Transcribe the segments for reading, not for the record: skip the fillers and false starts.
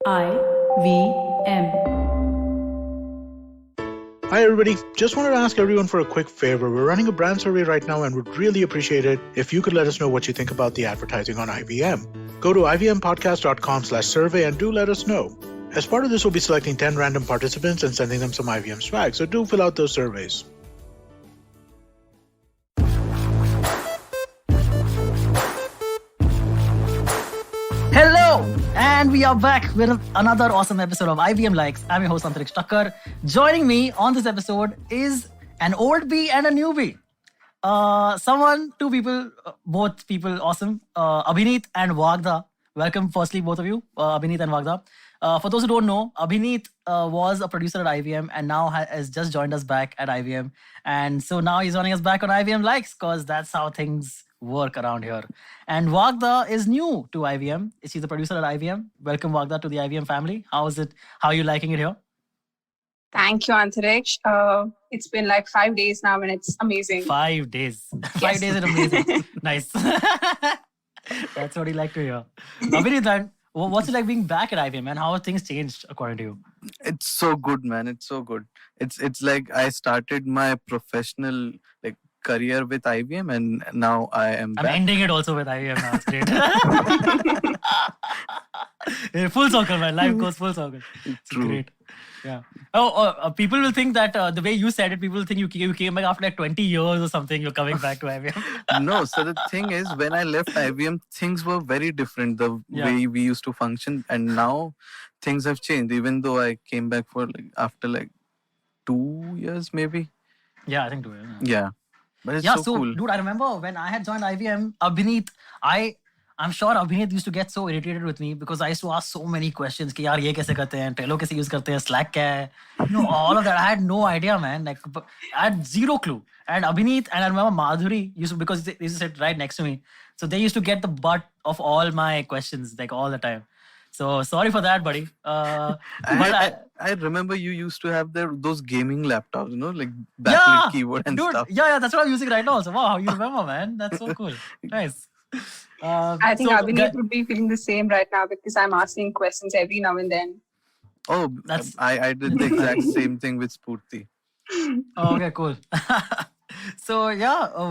IVM. Hi everybody, just wanted to ask everyone for a quick favor. We're running a brand survey right now and would really appreciate it if you could let us know what you think about the advertising on IVM. Go to ivmpodcast.com/survey and do let us know. As part of this, we'll be selecting 10 random participants and sending them some IVM swag, so do fill out those surveys. Hello, and we are back with another awesome episode of IVM Likes. I'm your host Antariksh. Joining me on this episode is an old bee and a newbie. Two people, both people awesome. Abhineet and Vagdha. Welcome, firstly, both of you, Abhineet and Vagdha. For those who don't know, Abhineet was a producer at IVM and now has just joined us back at IVM. And so now he's joining us back on IVM Likes because that's how things work around here. And Vagdha is new to IVM. She's a producer at IVM. Welcome, Vagdha, to the IVM family. How is it? How are you liking it here? Thank you, Antariksh. It's been like 5 days now and it's amazing. 5 days. Yes. 5 days is amazing. Nice. That's what you like to hear. Abhineet, what's it like being back at IVM and how have things changed according to you? It's so good, man. It's so good. It's like I started my professional career with IVM and now I am back. I'm ending it also with IVM now. It's great. Full circle, man. Life goes full circle. It's True. Great. Yeah. People will think that the way you said it, people will think you came back after like 20 years or something. You're coming back to IVM. No, so the thing is, when I left IVM, things were very different, the way we used to function. And now things have changed, even though I came back for after 2 years, maybe. Yeah, I think 2 years. Yeah. But it's so cool. Dude, I remember when I had joined IVM, Abhineet, I'm sure Abhineet used to get so irritated with me because I used to ask so many questions. Ki, yaar, ye kaise karte hain? Trello kaise use karte hain? Slack kya hai? All of that. I had no idea, man. I had zero clue. And Abhineet, and I remember Madhuri because they used to sit right next to me. So they used to get the butt of all my questions, all the time. So sorry for that, buddy. I remember you used to have those gaming laptops, backlit keyboard and dude, stuff. Yeah, that's what I'm using right now also. Wow, how you remember, man. That's so cool. Nice. I think Abhineet would be feeling the same right now because I'm asking questions every now and then. Oh, I did the exact same thing with Spurti. Okay, cool. So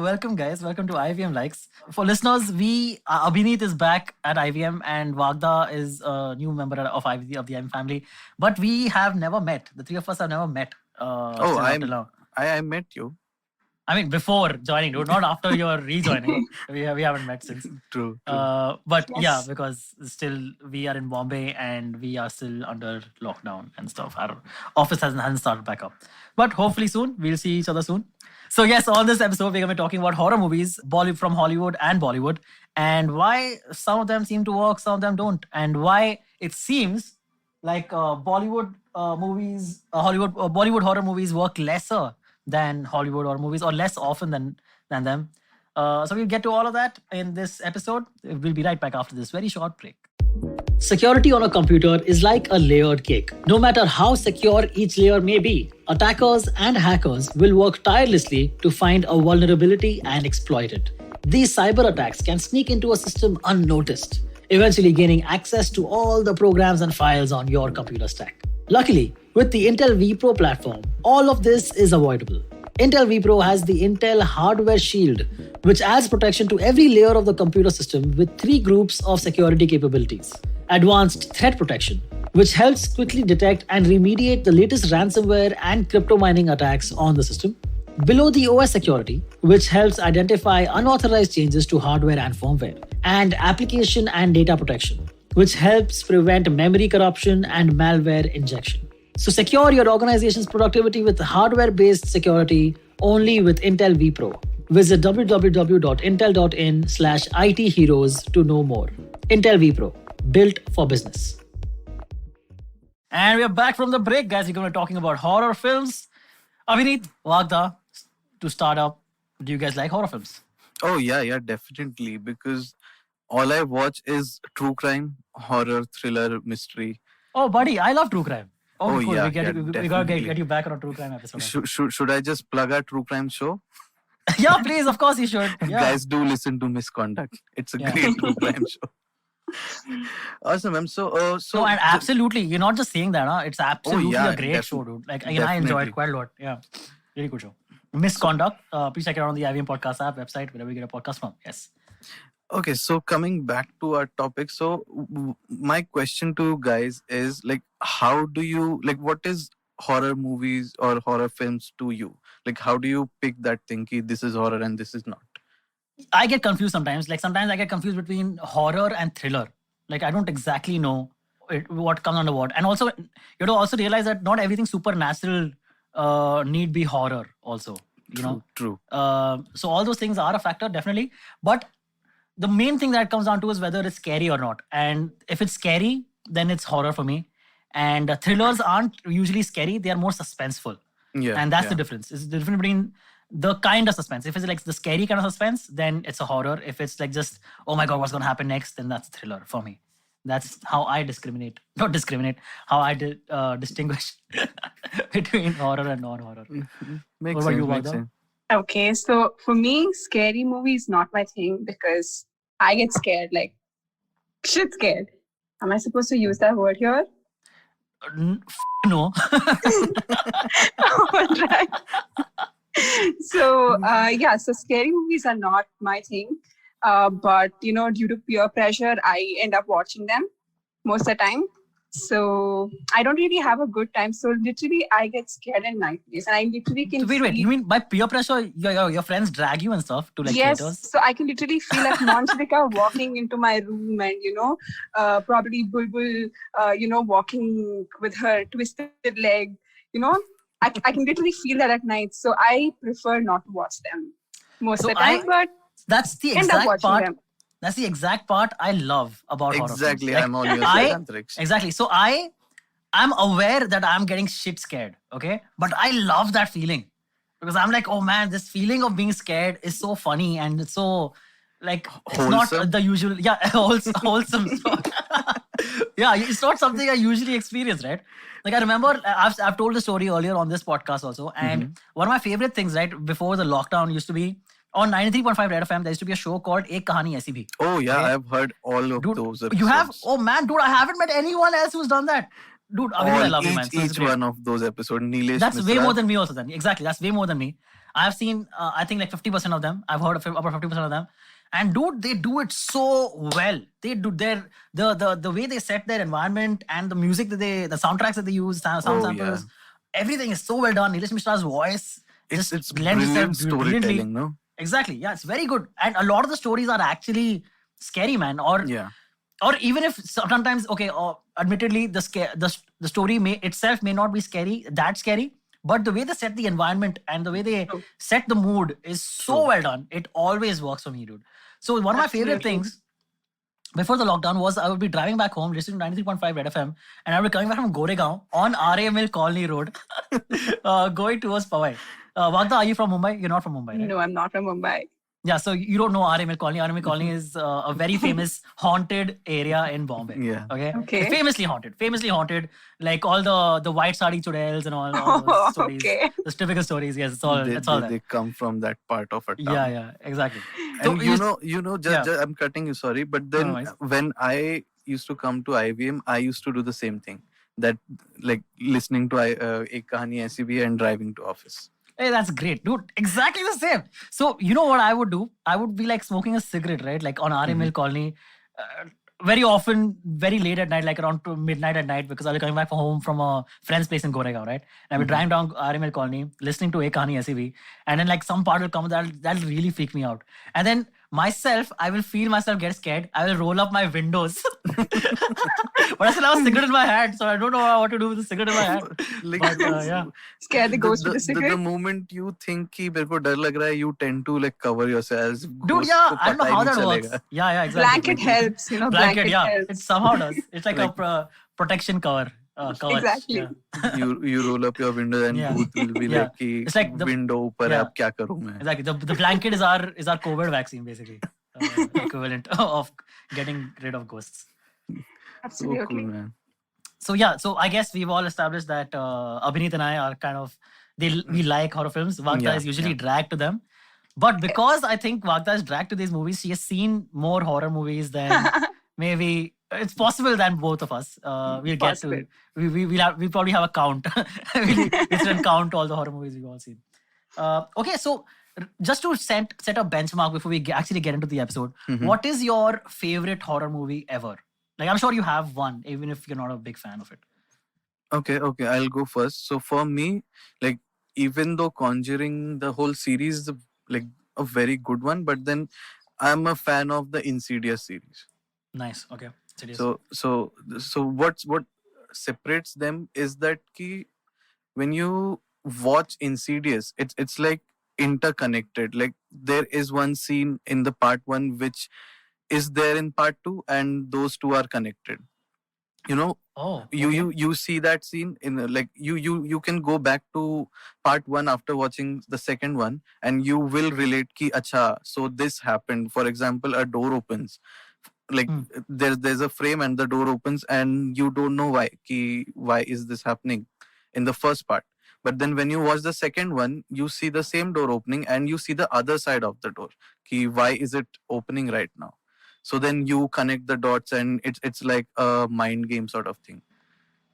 welcome guys. Welcome to IVM Likes. For listeners, Abhineet is back at IVM and Vagdha is a new member of the IVM family. But we have never met. The three of us have never met. I met you. I mean, before joining, dude, not after your rejoining. We haven't met since. True. But Yes. yeah, because still we are in Bombay and we are still under lockdown and stuff. Our office hasn't started back up. But hopefully soon, we'll see each other soon. So yes, on this episode, we're going to be talking about horror movies, from Hollywood and Bollywood, and why some of them seem to work, some of them don't, and why it seems like Bollywood horror movies work lesser than Hollywood horror movies, or less often than them. So we'll get to all of that in this episode. We'll be right back after this very short break. Security on a computer is like a layered cake. No matter how secure each layer may be, attackers and hackers will work tirelessly to find a vulnerability and exploit it. These cyber attacks can sneak into a system unnoticed, eventually gaining access to all the programs and files on your computer stack. Luckily, with the Intel vPro platform, all of this is avoidable. Intel vPro has the Intel Hardware Shield, which adds protection to every layer of the computer system with 3 groups of security capabilities. Advanced Threat Protection, which helps quickly detect and remediate the latest ransomware and crypto mining attacks on the system. Below the OS Security, which helps identify unauthorized changes to hardware and firmware. And Application and Data Protection, which helps prevent memory corruption and malware injection. So secure your organization's productivity with hardware-based security only with Intel vPro. Visit www.intel.in/itheroes to know more. Intel vPro, built for business. And we're back from the break, guys. We're going to be talking about horror films. Abhineet, Vagdha, to start up, do you guys like horror films? Oh, yeah, definitely. Because all I watch is true crime, horror, thriller, mystery. Oh, buddy, I love true crime. Oh, cool. yeah, we got to definitely. get you back on a true crime episode. Should I just plug our true crime show? Yeah, please, of course you should. Yeah. Guys, do listen to Misconduct. It's a great true crime show. Awesome, ma'am. So, No, and absolutely, you're not just saying that, huh? It's absolutely a great show, dude. Like, I enjoyed it quite a lot. Yeah, really good show. Misconduct. Please check it out on the IVM podcast app, website, wherever you get a podcast from. Yes. Okay, so coming back to our topic, so my question to you guys is like, how do you like? What is horror movies or horror films to you? Like, how do you pick that thing? Ki this is horror and this is not. I get confused sometimes. Like sometimes I get confused between horror and thriller. Like I don't exactly know what comes under what. And also, you have to also realize that not everything supernatural need be horror. Also, you know. True. So all those things are a factor, definitely. But the main thing that comes down to is whether it's scary or not. And if it's scary, then it's horror for me. And thrillers aren't usually scary; they are more suspenseful. Yeah. And that's the difference. It's the difference between the kind of suspense. If it's like the scary kind of suspense, then it's a horror. If it's like just, oh my God, what's going to happen next, then that's thriller for me. That's how I discriminate. Not discriminate, how I distinguish between horror and non-horror. Makes What about sense. you, Makes Vagdha? sense. Okay, so for me, scary movie is not my thing because I get scared, like shit scared. Am I supposed to use that word here? No. Alright. So so scary movies are not my thing. But due to peer pressure, I end up watching them most of the time. So I don't really have a good time. So literally, I get scared in nightmares, and I literally can. Wait. You mean by peer pressure, your friends drag you and stuff to like yes, theaters? so I can literally feel like Manchika walking into my room, and probably Bulbul, walking with her twisted leg. I can literally feel that at night. So I prefer not to watch them most of the time. But that's the end up exact watching part. them. That's the exact part I love about horror films. Exactly. Like, I'm on your side, Antariksh. Exactly. So I'm aware that I'm getting shit scared. Okay, but I love that feeling because I'm like, oh man, this feeling of being scared is so funny and it's so like it's Wholesome. not the usual. Yeah, wholesome. Yeah, it's not something I usually experience, right? Like I remember I've told the story earlier on this podcast also, and one of my favorite things, right, before the lockdown used to be on 93.5 Red FM, there used to be a show called Ek Kahani Aisi Bhi. Oh yeah, I've heard all of those episodes. You have? Oh man, dude, I haven't met anyone else who's done that. Dude, Abhineet, I love you, man. So each one of those episodes. Nilesh that's Misra. way more than me also then. Exactly, that's way more than me. I've seen, I think like 50% of them. I've heard of about 50% of them. And dude, they do it so well. They do the way they set their environment and the music that the soundtracks that they use, sound samples, everything is so well done. Nilesh Mishra's voice It's brilliant storytelling, no? Exactly. Yeah, it's very good. And a lot of the stories are actually scary, man. Or even if sometimes, okay, admittedly, the story itself may not be that scary, but the way they set the environment and the way they set the mood is so well done. It always works for me, dude. So one of my favorite things before the lockdown was I would be driving back home, listening to 93.5 Red FM, and I would be coming back from Goregaon on RAML Colony Road, going towards Powai. Vagdha, are you from Mumbai? You're not from Mumbai, right? No, I'm not from Mumbai. Yeah, so you don't know RML Colony. RML Colony is a very famous haunted area in Bombay. Yeah. Okay. Famously haunted. Like all the white sari chudels and all those stories. Okay. The typical stories. Yes, it's all that. They come from that part of a town. Yeah, exactly. And just I'm cutting you, sorry, but then when I used to come to IVM, I used to do the same thing. That like listening to Ek Kahani Aisi Bhi and driving to office. Hey, that's great, dude. Exactly the same. So, you know what I would do? I would be like smoking a cigarette, right? Like on RML Colony. Very often, very late at night, like around midnight at night, because I'll be coming back home from a friend's place in Goregaon, right? And I'll be driving down RML Colony, listening to Ek Kahani Aisi Bhi. And then like some part will come that'll really freak me out. And then I will feel myself get scared. I will roll up my windows. But I still have a cigarette in my hand, so I don't know what to do with the cigarette in my hand. But, Scare the ghost with the cigarette. The moment you think कि मेरे को डर लग रहा है, you tend to like cover yourself. Dude, I don't know how that works. Yeah, exactly. Blanket helps, Blanket helps. It somehow does. It's like a protection cover. Exactly. Yeah. You roll up your window and Booth will be like कि it's like the window ऊपर है, अब क्या करूँ मैं? Exactly. The blanket is our COVID vaccine basically. Equivalent of getting rid of ghosts. Absolutely. So cool, man. So I guess we've all established that Abhineet and I are kind of we like horror films. Vagdha is usually dragged to them. But because I think Vagdha is dragged to these movies, she has seen more horror movies than maybe it's possible that both of us we'll get Possible. to we'll probably have a count. we'll count all the horror movies we've all seen. Okay, so just to set a benchmark before we actually get into the episode, what is your favorite horror movie ever? Like, I'm sure you have one, even if you're not a big fan of it. Okay, I'll go first. So for me, like, even though Conjuring, the whole series is like a very good one, but then I'm a fan of the Insidious series. Nice. Okay. Serious. So what separates them is that when you watch Insidious, it's like interconnected. Like, there is one scene in the part 1 which is there in part 2, and those two are connected. You see that scene in like you can go back to part 1 after watching the second one, and you will relate ki acha, so this happened. For example, a door opens, like there's a frame and the door opens, and you don't know why is this happening in the first part. But then when you watch the second one, you see the same door opening and you see the other side of the door. Why is it opening right now? So then you connect the dots, and it's like a mind game sort of thing.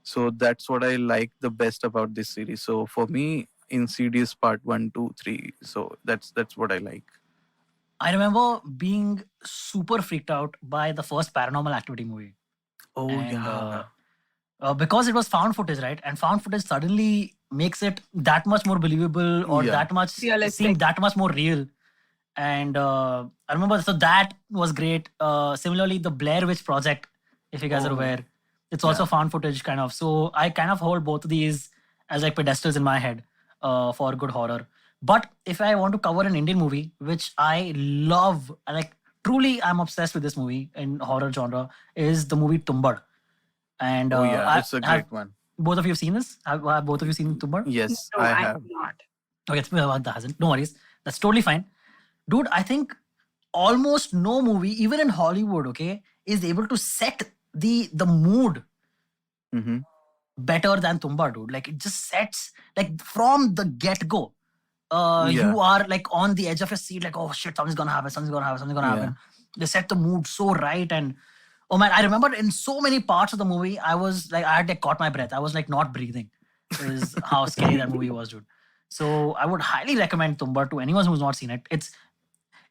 So that's what I like the best about this series. So for me, Insidious part 1, 2, 3. So that's what I like. I remember being super freaked out by the first Paranormal Activity movie. Oh, And, yeah. Because it was found footage, right? And found footage suddenly makes it that much more believable, or Yeah. that much Realistic. seem that much more real. And I remember, so that was great. Similarly, the Blair Witch Project, if you guys are Oh, aware, it's also found footage kind of. So I kind of hold both of these as like pedestals in my head for good horror. But if I want to cover an Indian movie, which I love, like truly I'm obsessed with this movie in horror genre, is the movie Tumbbad. And Oh, yeah. It's a great one. both of you have seen this? Have both of you seen Tumbbad? Yes, No, I I have. have not. Okay, it's Vagdha hasn't. No worries. That's totally fine. Dude, I think almost no movie, even in Hollywood, okay, is able to set the mood Mm-hmm. better than Tumbbad, dude. Like, it just sets, like, from the get-go. Yeah. You are like on the edge of your seat, like, oh shit, something's gonna happen, something's gonna happen, something's gonna Yeah. happen. They set the mood so right. And oh man, I remember in so many parts of the movie, I was like, I had like caught my breath. I was like not breathing. Is how scary that movie was, dude. So I would highly recommend Tumbbad to anyone who's not seen it. It's,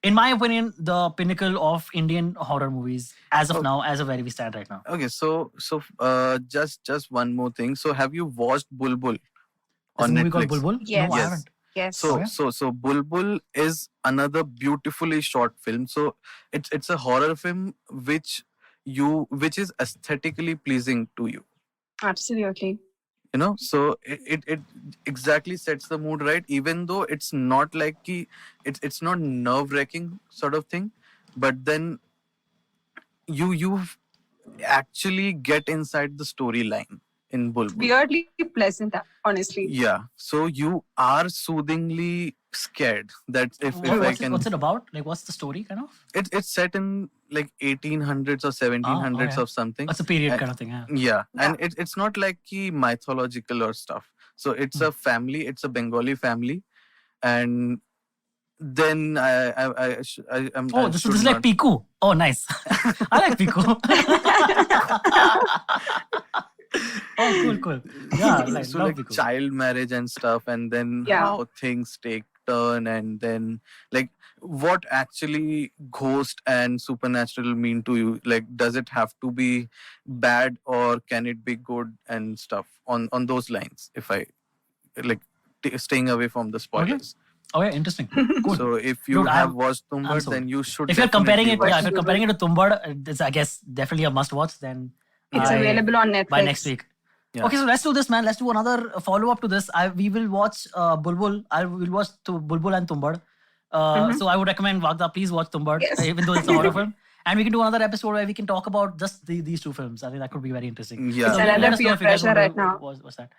in my opinion, the pinnacle of Indian horror movies as of now, as of where we stand right now. Okay, so just one more thing. So have you watched Bulbul There's a on movie called Netflix? Bulbul? Yes. No, I Yes. haven't. Yes. So Okay. so Bulbul is another beautifully shot film. So it's a horror film which is aesthetically pleasing to you. Absolutely. So it exactly sets the mood right, even though it's not like it's not nerve-wracking sort of thing, but then you actually get inside the storyline in Bulbul. Weirdly pleasant, honestly. Yeah, so you are soothingly scared that if I What's can. what's it about? Like, what's the story kind of? It's set in like 1800s or 1700s okay. of something. It's a period And- kind of thing, yeah. Yeah, and it's not like mythological or stuff. So it's a family. It's a Bengali family, and then I'm. Oh, this is like Piku. Oh, nice. I like Piku. Oh, cool. Yeah, like, so love like Piku. child marriage and stuff, and then Yeah. how things take turn, and then like what actually ghost and supernatural mean to you. Like, does it have to be bad or can it be good and stuff on those lines? If I like staying away from the spoilers. Okay, interesting. Cool. So if you Dude, have I'm watched Tumbbad, sold. then you should. If you're comparing it, definitely watch if you're comparing it to Tumbbad, it's, I guess, definitely a must watch. Then It's available on Netflix. by next week. Yeah. Okay, so let's do this, man. Let's do another follow up to this. We will watch Bulbul. We'll watch Bulbul and Tumbbad. So I would recommend Vagdha, please watch Tumbbad, Yes. even though it's a horror film. And we can do another episode where we can talk about just these two films. I think that could be very interesting. Yeah. It's let another us know peer if you guys pressure want to- right now. What's that?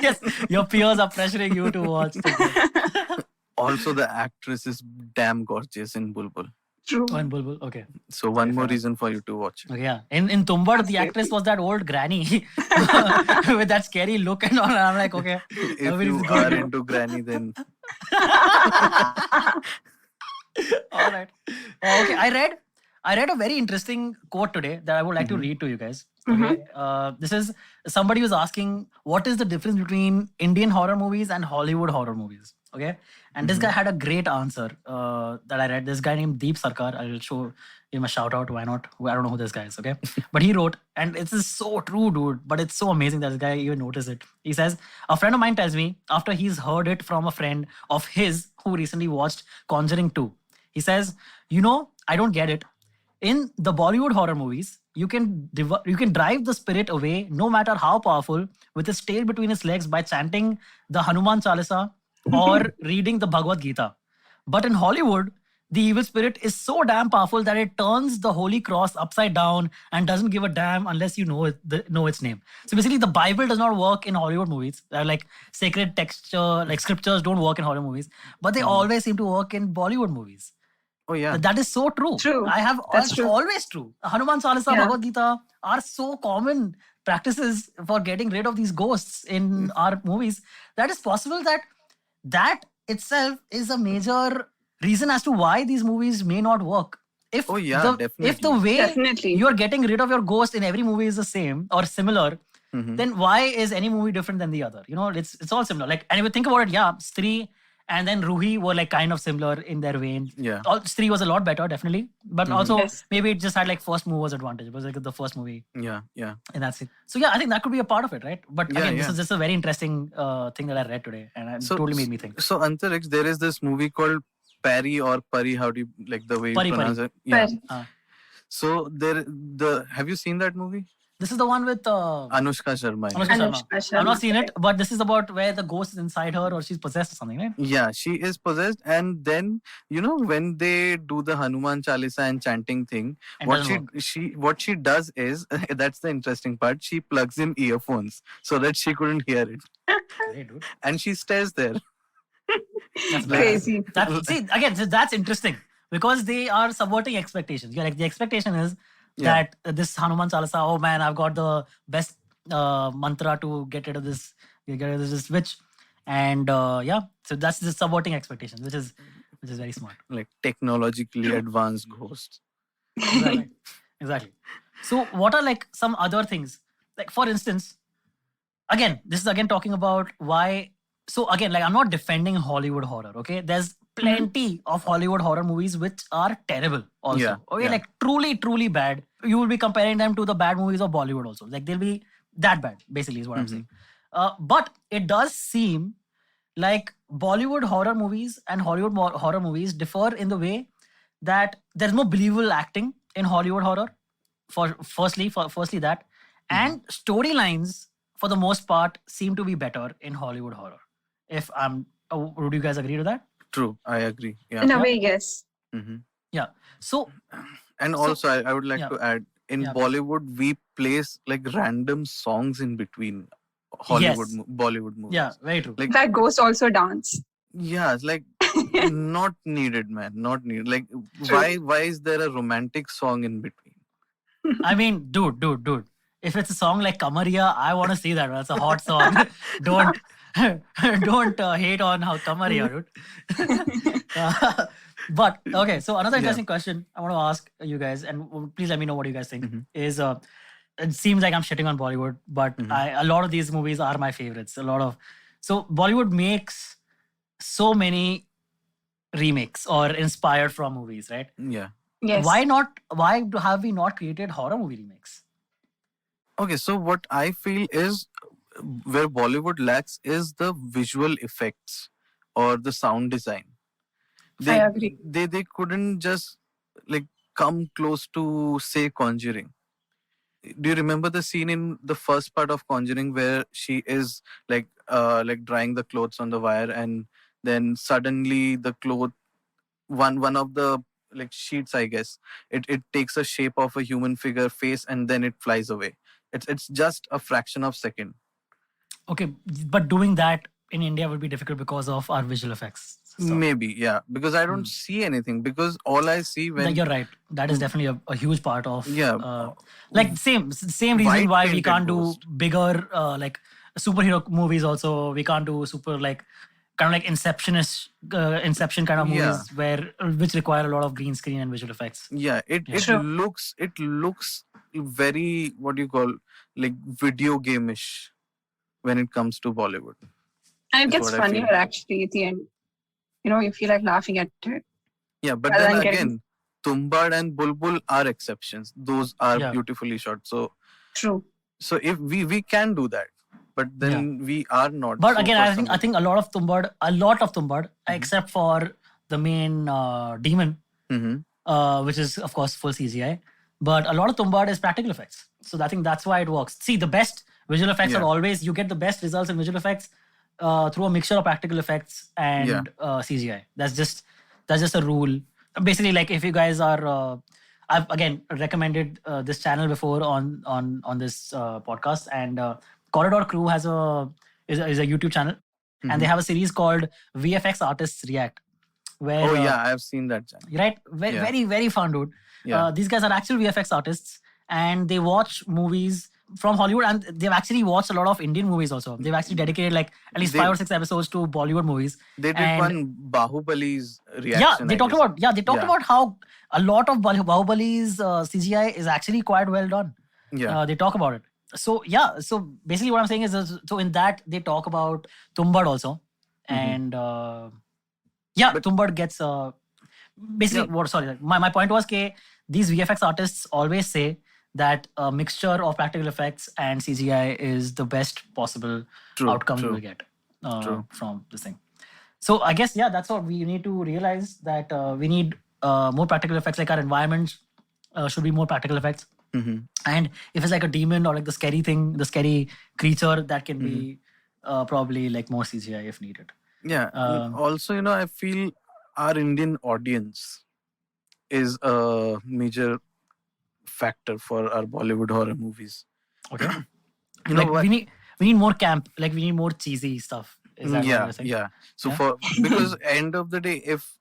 Yes, your peers are pressuring you to watch. Tumbbad. Also, the actress is damn gorgeous in Bulbul. True. Oh, and Bulbul. Okay. So one more fair. reason for you to watch it. Okay, yeah. In Tumbbad, the actress was that old granny with that scary look and all. And I'm like, okay. If everything's you good. are into granny, then All right. Okay, I read I read a very interesting quote today that I would like to read to you guys. Mhm. Okay, this is somebody was asking what is the difference between Indian horror movies and Hollywood horror movies. Okay, and this guy had a great answer that I read. This guy named Deep Sarkar. I will show him a shout out. Why not? I don't know who this guy is. Okay, but he wrote, and it's so true, dude. But it's so amazing that this guy even noticed it. He says, a friend of mine tells me after he's heard it from a friend of his who recently watched Conjuring 2. He says, I don't get it. In the Bollywood horror movies, you can drive the spirit away, no matter how powerful, with his tail between his legs by chanting the Hanuman Chalisa or reading the Bhagavad Gita. But in Hollywood, the evil spirit is so damn powerful that it turns the holy cross upside down and doesn't give a damn unless you know its name. So basically, the Bible does not work in Hollywood movies. Like sacred texture, like scriptures don't work in horror movies, but they always seem to work in Bollywood movies. Oh yeah, That is so true. True. That's true. always true. Hanuman Chalisa, Yeah. Bhagavad Gita are so common practices for getting rid of these ghosts in our movies. That is possible that itself is a major reason as to why these movies may not work. If Oh, yeah, if the definitely. way Definitely. you are getting rid of your ghost in every movie is the same or similar, then why is any movie different than the other? It's all similar. Like, and if you think about it, yeah, Stree and then Ruhi were like kind of similar in their vein. Yeah. Stree was a lot better, definitely. But also Yes. maybe it just had like first movers advantage. It was like the first movie yeah, yeah. and that's it. So yeah, I think that could be a part of it, right? But Yeah, again, yeah. this is just a very interesting thing that I read today and it totally made me think. So Antariksh, there is this movie called Pari or Pari. How do you like the way you Pari, pronounce Pari. it? Yeah. But So have you seen that movie? This is the one with Anushka Sharma. in it. Anushka Sharma. Anushka I've not Sharma, seen it, correct. but this is about where the ghost is inside her or she's possessed or something, right? Yeah, she is possessed, and then when they do the Hanuman Chalisa and chanting thing, And what doesn't what she does is that's the interesting part. She plugs in earphones so that she couldn't hear it, Great, dude. and she stays there. That's Crazy. See, again, that's interesting because they are subverting expectations. Yeah, like the expectation is Yeah. that this Hanuman Chalisa, oh man, I've got the best mantra to get rid of this witch, and so that's just subverting expectations, which is very smart. Like technologically advanced ghosts. Exactly. Exactly. So, what are like some other things? Like, for instance, again, this is again talking about why. So, again, like, I'm not defending Hollywood horror, okay? There's plenty of Hollywood horror movies which are terrible, also. Yeah, Okay, yeah. like, truly, truly bad. You will be comparing them to the bad movies of Bollywood, also. Like, they'll be that bad, basically, is what I'm saying. But it does seem like Bollywood horror movies and Hollywood horror movies differ in the way that there's more believable acting in Hollywood horror. Firstly that, and storylines for the most part seem to be better in Hollywood horror. Would you guys agree to that? True, I agree. Yeah. In a way, yes. Mhm. Yeah. So And So- also, I would like yeah. to add, in Yeah. Bollywood, we place like random songs in between Hollywood, Yes. Bollywood movies. yeah, very true. Like, That ghost also dance. yeah, it's like not needed, man. Not needed. Like, True. why is there a romantic song in between? I mean, dude. If it's a song like Kamaria, I want to see that. That's a hot song. don't hate on how Kamaria, dude. But okay, so another interesting question I want to ask you guys, and please let me know what you guys think. Is it seems like I'm shitting on Bollywood, but a lot of these movies are my favorites. So Bollywood makes so many remakes or inspired from movies, right? Yeah. Yes. Why have we not created horror movie remakes? Okay, so what I feel is where Bollywood lacks is the visual effects or the sound design. I agree. They couldn't just like come close to, say, Conjuring. Do you remember the scene in the first part of Conjuring where she is like drying the clothes on the wire, and then suddenly the cloth, one of the like sheets, I guess, it takes a shape of a human figure face, and then it flies away. It's just a fraction of second. Okay, but doing that in India would be difficult because of our visual effects. So, Maybe, yeah, because I don't see anything, because all I see when you're right. That is definitely a huge part of Yeah. like same reason White why we painted can't do ghost. bigger like superhero movies. Also, we can't do super like kind of like Inception kind of movies which require a lot of green screen and visual effects. Yeah, it looks very, what do you call, like video game-ish when it comes to Bollywood. And it gets funnier actually at the end. You feel like laughing at it. Yeah, but then again, Tumbbad and Bulbul are exceptions. Those are beautifully shot. So true. So if we can do that, but then we are not. But again, I think a lot of Tumbbad, except for the main demon, which is of course full CGI. But a lot of Tumbbad is practical effects. So I think that's why it works. See, the best visual effects are always, you get the best results in visual effects through a mixture of practical effects and CGI. That's just a rule. Basically, like if you guys are, I've again recommended this channel before on this podcast, and Corridor Crew is a YouTube channel, and they have a series called Vfx Artists React. Where, I have seen that channel. Right, very very fun, dude. These guys are actual VFX artists, and they watch movies from Hollywood, and they've actually watched a lot of Indian movies also. They've actually dedicated like at least 5 or 6 episodes to Bollywood movies. They did one Bahubali's reaction. Yeah, they talked about how a lot of Bahubali's CGI is actually quite well done. Yeah, they talk about it. So so basically what I'm saying is, so in that they talk about Tumbbad also, and Tumbbad gets basically what. Sorry, my point was that these VFX artists always say that a mixture of practical effects and CGI is the best possible outcome you will get from this thing. So I guess, that's what we need to realize, that we need more practical effects. Like our environment should be more practical effects. And if it's like a demon or like the scary thing, the scary creature, that can be probably like more CGI if needed. Yeah. Also, I feel our Indian audience is a major factor for our Bollywood horror movies. Okay. Like we need more camp, like we need more cheesy stuff. Is that what you're saying? Yeah. So because end of the day, if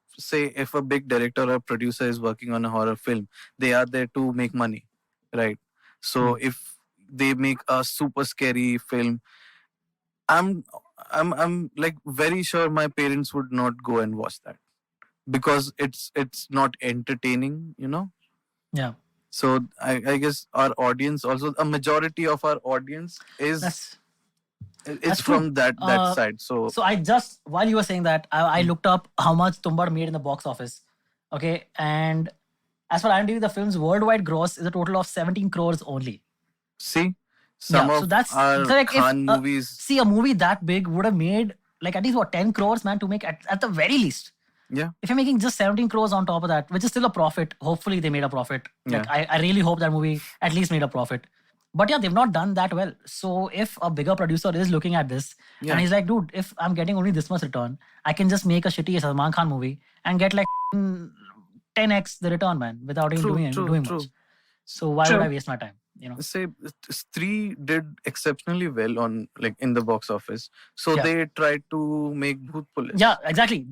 a big director or producer is working on a horror film, they are there to make money, right? So if they make a super scary film, I'm like very sure my parents would not go and watch that, because it's not entertaining, Yeah. So I guess our audience also, a majority of our audience is from that side. So I just, while you were saying that, I looked up how much Tumbbad made in the box office. Okay, and as for IMDb, the film's worldwide gross is a total of 17 crores only. See, our Khan movies. See, a movie that big would have made like at least 10 crores, man, to make at the very least. Yeah. If you're making just 17 crores on top of that, which is still a profit, hopefully they made a profit. Like I really hope that movie at least made a profit. But they've not done that well. So if a bigger producer is looking at this and he's like, dude, if I'm getting only this much return, I can just make a shitty Salman Khan movie and get like 10x the return, man, without even doing much. So why would I waste my time? Say Stree did exceptionally well on in the box office. So they tried to make Bhoot Police. Yeah, exactly.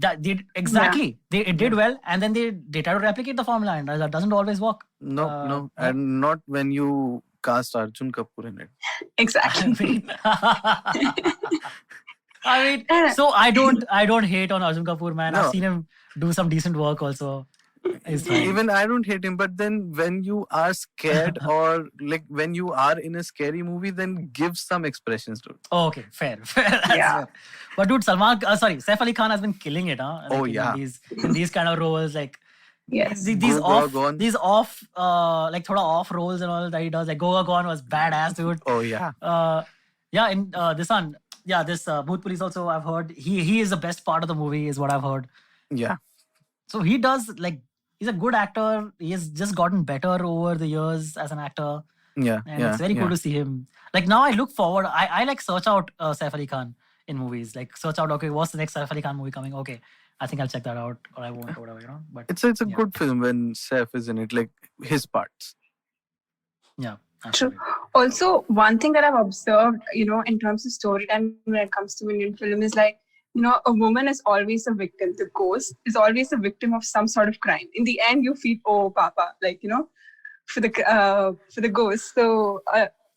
It did well, and then they try to replicate the formula, and that doesn't always work. No, and not when you cast Arjun Kapoor in it. Exactly. I mean, so I don't hate on Arjun Kapoor, man. No. I've seen him do some decent work also. Even I don't hate him, but then when you are scared or when you are in a scary movie, then give some expressions to it. Oh, okay, fair. Fair. But dude, Saif Ali Khan has been killing it, huh? In these kind of roles, these off thoda off roles and all that he does. Like Goa Gone was badass, dude. Oh yeah. In this one, this Bhoot Police also, I've heard he is the best part of the movie, is what I've heard. Yeah. So he does, he's a good actor. He has just gotten better over the years as an actor. Yeah. And it's very cool to see him. Now I look forward. I search out Saif Ali Khan in movies. Search out, okay, what's the next Saif Ali Khan movie coming? Okay, I think I'll check that out, or I won't, or whatever, But it's a good film when Saif is in it, his parts. Yeah. Absolutely. True. Also, one thing that I've observed, in terms of storytelling when it comes to Indian film is a woman is always a victim. The ghost is always a victim of some sort of crime. In the end, you feel, oh, Papa, for the ghost. So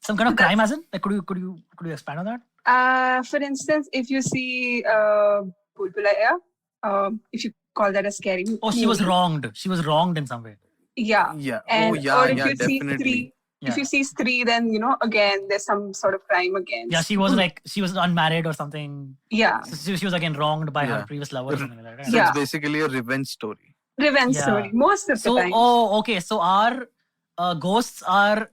some kind of crime, as in? Could you expand on that? For instance, if you see Bulbul, if you call that a scary movie. Oh, she was wronged. She was wronged in some way. Yeah. Yeah. And Yeah. or if Yeah. you see Definitely. if you see Stree, then again there's some sort of crime against. Yeah, she was unmarried or something. Yeah. So she was again wronged by her previous lover or something like that. Right? So it's basically a revenge story. Revenge story most of the time. Okay. So our ghosts are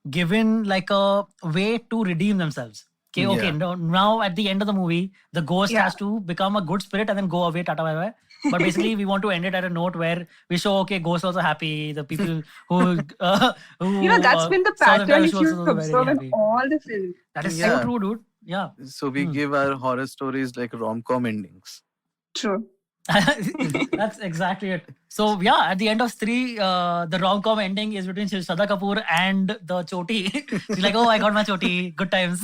given like a way to redeem themselves. Okay. Now at the end of the movie, the ghost has to become a good spirit and then go away, tata bye bye. But basically, we want to end it at a note where we show, okay, ghosts also happy. The people who that's been the pattern if you observe in all the films. That is so true, dude. Yeah. So we give our horror stories like rom-com endings. True. That's exactly it. So yeah, at the end of Stree, the rom-com ending is between Shraddha Kapoor and the choti. She's like, oh, I got my choti. Good times.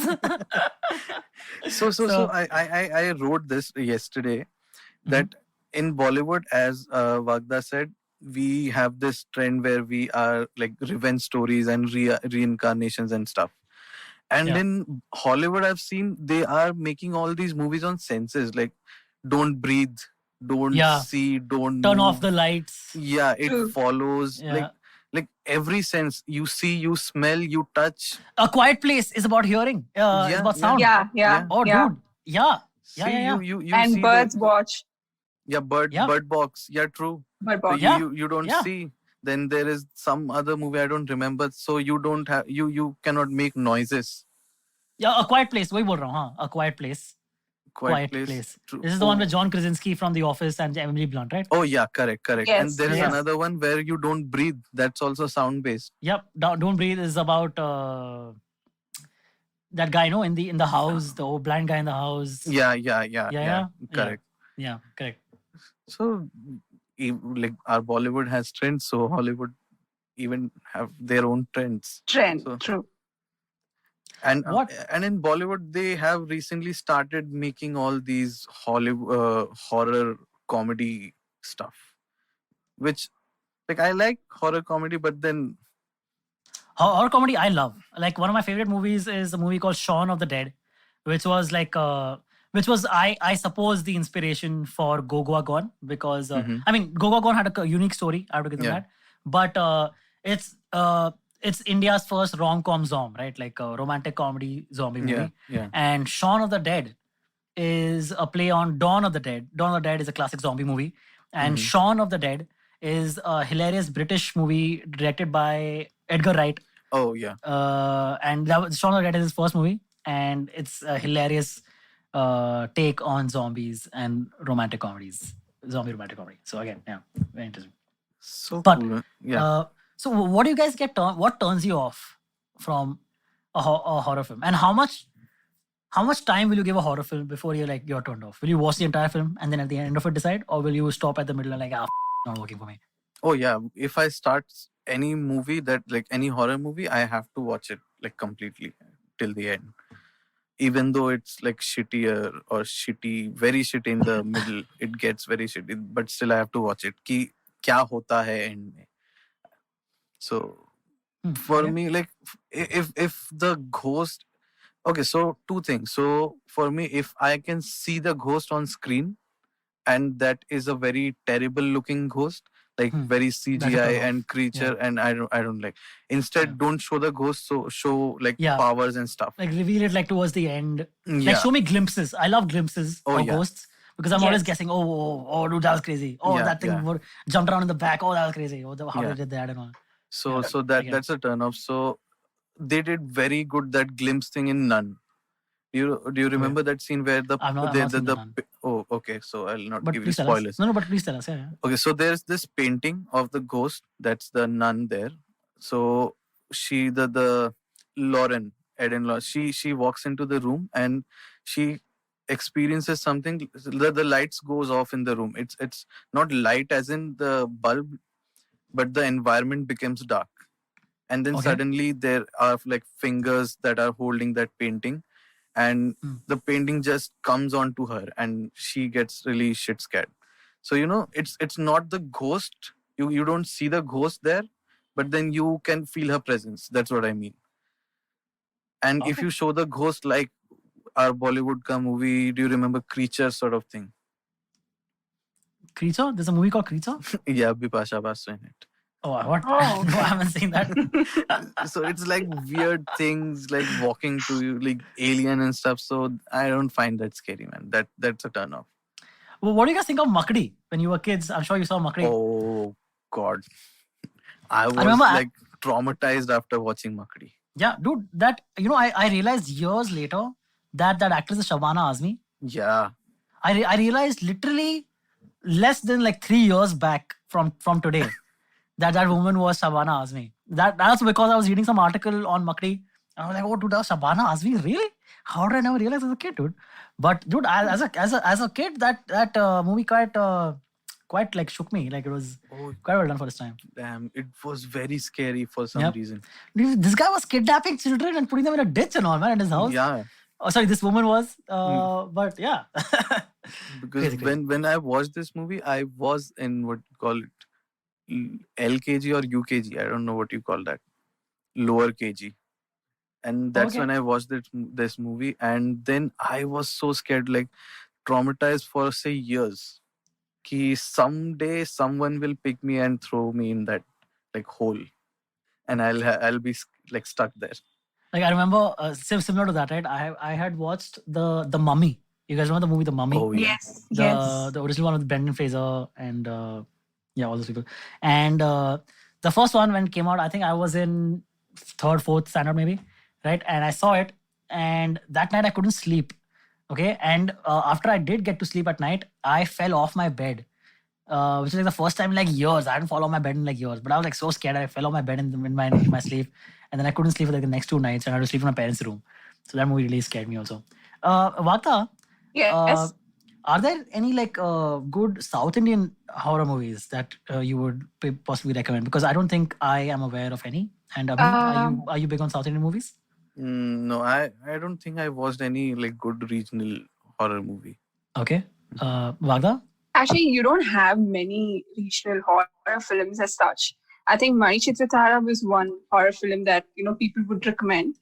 So I wrote this yesterday that in Bollywood, as Vagdha said, we have this trend where we are like revenge stories and reincarnations and stuff. And in Hollywood, I've seen they are making all these movies on senses, like don't breathe, don't see, don't turn move. off the lights. Yeah, it follows like every sense. You see, you smell, you touch. A Quiet Place is about hearing. It's about sound. Yeah. Oh, dude. Yeah. You and see Birds Watch. Yeah, Bird Box. Yeah, true. Bird Box. You don't see. Then there is some other movie I don't remember. So you don't have you cannot make noises. Yeah, A Quiet Place. वही बोल रहा हूँ, हाँ. A Quiet Place. Quiet Place. True. This is the one with John Krasinski from The Office and Emily Blunt, right? Oh yeah, correct. Yes, And there is another one where you don't breathe. That's also sound based. Yep. Don't Breathe is about that guy, no, in the house, the old blind guy in the house. Yeah. Correct. Yeah, correct. So, like our Bollywood has trends, so Hollywood even have their own trends. True. And in Bollywood, they have recently started making all these Hollywood horror comedy stuff, which like I like horror comedy, but then horror comedy I love. Like one of my favorite movies is a movie called Shaun of the Dead, which was like which was I suppose the inspiration for Go Goa Gone, because I mean Go Goa Gone had a unique story. I have to give them that, but it's India's first rom-com zombie, right? Like a romantic comedy zombie movie. Yeah. And Shaun of the Dead is a play on Dawn of the Dead. Dawn of the Dead is a classic zombie movie, and Shaun of the Dead is a hilarious British movie directed by Edgar Wright. Oh yeah. And Shaun of the Dead is his first movie, and it's a hilarious take on zombies and romantic comedies, zombie romantic comedy. So again, very interesting. So but, cool. Yeah. So what do you guys get? What turns you off from a horror film, and how much time will you give a horror film before you're turned off? Will you watch the entire film and then at the end of it decide, or will you stop at the middle and not working for me? Oh yeah. If I start any movie that like any horror movie, I have to watch it like completely till the end. Even though it's like shittier or shitty, very shitty in the middle, it gets very shitty. But still, I have to watch it. Ki kya hota hai end mein. So for me, like if the ghost, okay. So two things. So for me, if I can see the ghost on screen, and that is a very terrible looking ghost, like very CGI and creature, and I don't like. Instead, don't show the ghost. So show like powers and stuff. Like reveal it like towards the end. Like show me glimpses. I love glimpses of ghosts because I'm always guessing. Oh, dude, that was crazy. Oh, that thing jumped around in the back. Oh, that was crazy. Oh, how they did that and all. So that's a turn off. So they did very good that glimpse thing in Nun. Do you remember that scene where oh, okay, so I'll not give you spoilers. No, but please tell us. Yeah. Okay, so there's this painting of the ghost. That's the nun there. So she the Lauren Eden, she walks into the room and she experiences something. The lights goes off in the room. It's not light as in the bulb, but the environment becomes dark, and then suddenly there are like fingers that are holding that painting, and the painting just comes onto her and she gets really shit scared. So it's not the ghost. You don't see the ghost there, but then you can feel her presence. That's what I mean. And if you show the ghost like our Bollywood ka movie, do you remember Creature sort of thing? Creature? There's a movie called Creature? Yeah, Bipasha Basu in it. Oh, what? Oh. No, I haven't seen that. So it's like weird things like walking to you, like alien and stuff. So I don't find that scary, man. That's a turn off. Well, what do you guys think of Makdi when you were kids? I'm sure you saw Makdi. Oh God, I was remember like traumatized after watching Makdi. Yeah, dude, that, I realized years later that actress is Shabana Azmi. Yeah. I realized literally less than like 3 years back from today that woman was Shabana Azmi. That's because I was reading some article on Makdi. And I was like, oh, dude, that was Shabana Azmi? Really? How did I never realize as a kid, dude? But dude, as a kid, that movie quite like shook me. Like it was quite well done for this time. Damn, it was very scary for some reason. Dude, this guy was kidnapping children and putting them in a ditch and all, man, in his house. Yeah. Oh, sorry, this woman was. But yeah. Because when I watched this movie, I was in what you call it, LKG or UKG. I don't know what you call that. Lower KG. And that's when I watched this movie. And then I was so scared, like traumatized for say years. Ki someday someone will pick me and throw me in that like hole. And I'll be like stuck there. Like I remember similar to that, right? I had watched the Mummy. You guys remember the movie The Mummy? Oh yeah. Yes. The original one with Brendan Fraser and all those people. And the first one when it came out, I think I was in 3rd, 4th standard maybe, right? And I saw it, and that night I couldn't sleep. Okay, and after I did get to sleep at night, I fell off my bed, which is like the first time in like years. I hadn't fallen off my bed in like years, but I was like so scared. I fell off my bed in my sleep, and then I couldn't sleep for like the next 2 nights, and I had to sleep in my parents' room. So that movie really scared me also. Vagdha, Yes. are there any like good South Indian horror movies that you would possibly recommend? Because I don't think I am aware of any. And Abhineet, are you big on South Indian movies? No, I don't think I watched any like good regional horror movie. Okay. Vagdha? Actually, you don't have many regional horror films as such. I think Mani Chitratara was one horror film that people would recommend.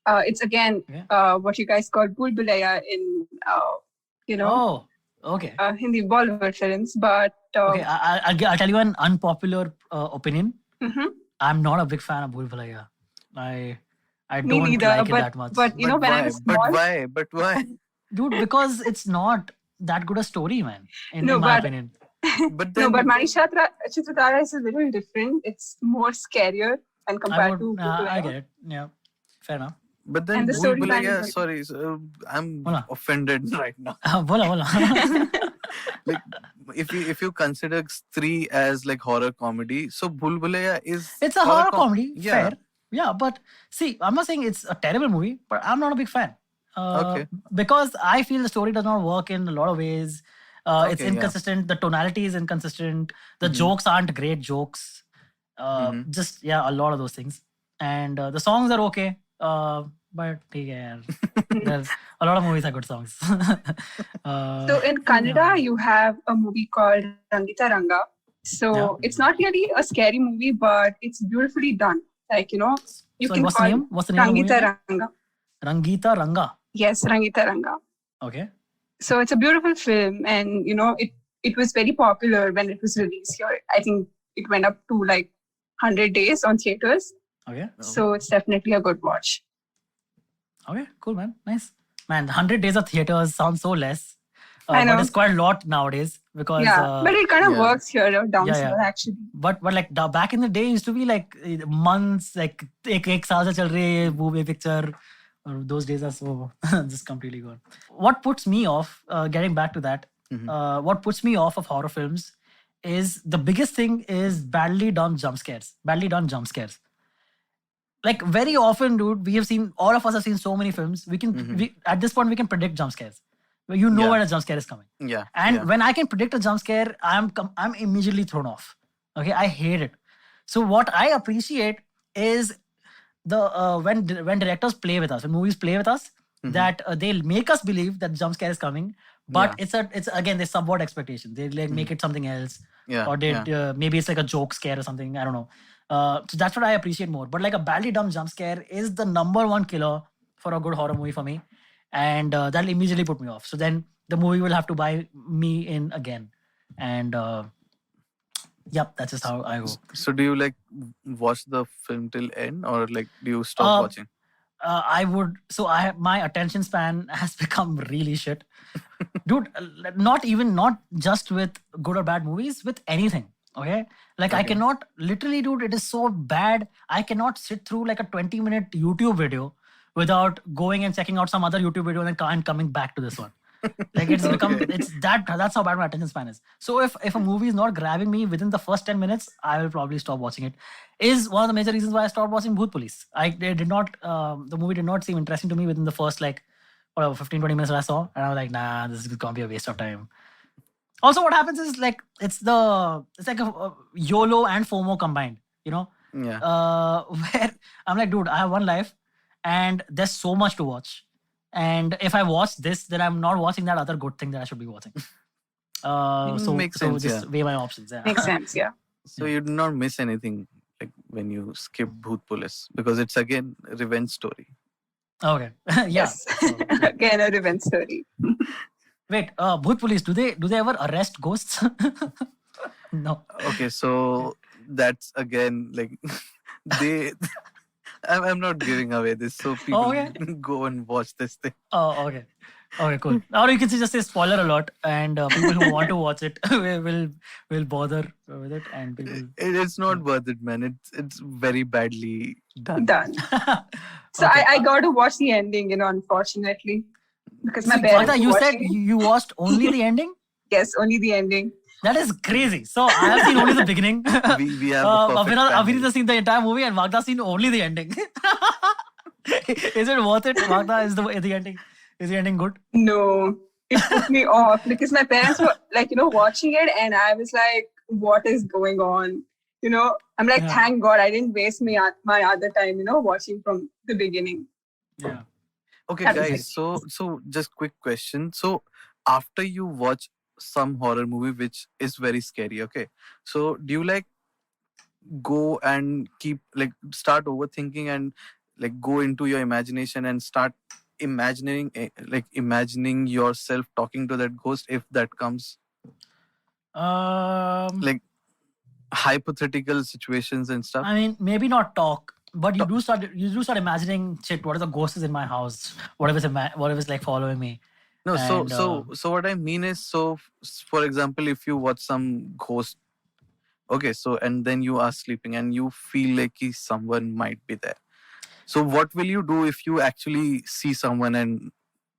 It's again what you guys call Bulbulaya in Oh, okay. Hindi Bollywood films. But okay, I'll tell you an unpopular opinion. Mm-hmm. I'm not a big fan of Bulbulaya. I Me don't neither, like it that much. But when I was small, But why? Dude, because it's not that good a story, man. In my opinion. But then, but Mani Chitratara is a little different. It's more scarier and compared to Bulbulaya. I get it. Yeah, fair enough. But then the storyline Bulbulaya, is sorry, I'm offended right now. Bola. Like if you consider Stree as like horror comedy, so Bulbulaya is It's a horror comedy. Yeah. Fair. Yeah, but see, I'm not saying it's a terrible movie, but I'm not a big fan. Okay. Because I feel the story does not work in a lot of ways. It's inconsistent. The tonality is inconsistent. The jokes aren't great jokes. Just, a lot of those things. And the songs are okay. But there's a lot of movies are good songs. So in Kannada, you have a movie called Rangita Ranga. So it's not really a scary movie, but it's beautifully done. Like, you can what's call the name? What's the name of the movie? Rangita Ranga. Rangita Ranga. Yes, Rangita Ranga. Okay. So it's a beautiful film, and it was very popular when it was released here. I think it went up to like 100 days on theaters. Okay. So it's definitely a good watch. Okay, cool, man. Nice. Man, 100 days of theaters sounds so less. I know. But it's quite a lot nowadays because... but it kind of works here down here actually. But like back in the day, it used to be like months, like ek saal se chal rahi hai movie picture. Those days are so just completely gone. What puts me off, getting back to that, what puts me off of horror films is the biggest thing is badly done jump scares. Like very often, dude, all of us have seen so many films. We at this point we can predict jump scares. You know when a jump scare is coming. Yeah. And when I can predict a jump scare, I'm immediately thrown off. Okay, I hate it. So what I appreciate is the when directors play with us, when movies play with us, that they'll make us believe that jump scare is coming, but it's again they subvert expectations. They like make it something else, or maybe it's like a joke scare or something. I don't know. So that's what I appreciate more. But like a badly done jump scare is the number one killer for a good horror movie for me, and that'll immediately put me off. So then the movie will have to buy me in again. And yep, that's just how I go. So do you like watch the film till end, or like do you stop watching? I would. So my attention span has become really shit, dude. Not just with good or bad movies, with anything. Okay, like I Okay. cannot literally, dude. It is so bad. I cannot sit through like a 20-minute YouTube video without going and checking out some other YouTube video and then coming back to this one. Like it's become Okay. it's that's how bad my attention span is. So if a movie is not grabbing me within the first 10 minutes, I will probably stop watching it. Is one of the major reasons why I stopped watching Bhoot Police. They did not the movie did not seem interesting to me within the first like whatever 15-20 minutes that I saw, and I was like, nah, this is gonna be a waste of time. Also, what happens is like it's like a YOLO and FOMO combined, you know? Yeah. Where I'm like, dude, I have one life and there's so much to watch. And if I watch this, then I'm not watching that other good thing that I should be watching. Makes sense, just yeah. weigh my options. Yeah. Makes sense, yeah. So you do not miss anything like when you skip Bhoot Police, because it's again a revenge story. Okay. Yeah. Yes. Again, a revenge story. Wait, Bhoot Police, do they ever arrest ghosts? No. Okay, so that's again like they. I'm not giving away this, so people Okay. go and watch this thing. Oh, okay. Okay, cool. Or you can just say spoiler alert, and people who want to watch it will bother with it, and people. It's not worth it, man. It's very badly done. Done. So Okay. I got to watch the ending, unfortunately. Because my See, parents Vagdha, you were said watching it. you watched only the ending? Yes, only the ending. That is crazy. So I have seen only the beginning. We have the perfect Abhineet family. has seen the entire movie, and Vagdha seen only the ending. Is it worth it? Vagdha, is the ending? Is the ending good? No, it put me off because my parents were like, watching it, and I was like, what is going on? I'm like, Yeah. thank God I didn't waste my other time, watching from the beginning. Yeah. Okay, That was guys. So just quick question. So after you watch some horror movie which is very scary, okay, so do you like go and keep like start overthinking and like go into your imagination and start imagining yourself talking to that ghost if that comes, like hypothetical situations and stuff? I mean, maybe not talk, but you do start imagining shit. What if the ghost is in my house? What if it's like following me? No, And, so what I mean is, for example, if you watch some ghost, okay, so and then you are sleeping and you feel like someone might be there. So what will you do if you actually see someone, and